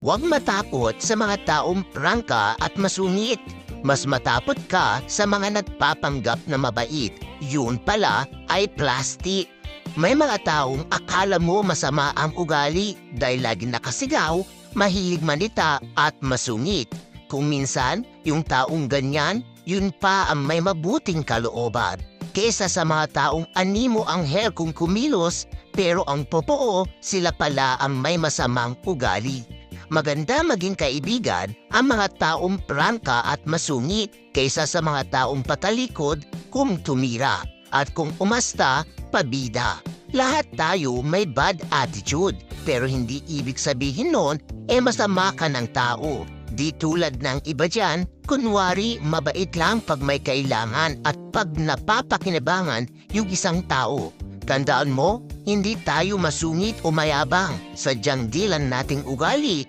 Huwag matakot sa mga taong prangka at masungit. Mas matakot ka sa mga nagpapanggap na mabait. Yun pala ay plastic. May mga taong akala mo masama ang ugali dahil lagi nakasigaw, mahilig manita at masungit. Kung minsan, yung taong ganyan, yun pa ang may mabuting kalooban. Kesa sa mga taong animo ang hair kung kumilos, pero ang totoo, sila pala ang may masamang ugali. Maganda maging kaibigan ang mga taong prangka at masungit kaysa sa mga taong patalikod kung tumira at kung umasta, pabida. Lahat tayo may bad attitude pero hindi ibig sabihin nun masama ka ng tao. Di tulad ng iba dyan, kunwari mabait lang pag may kailangan at pag napapakinabangan yung isang tao. Tandaan mo, hindi tayo masungit o mayabang. Sadyang dilan nating ugali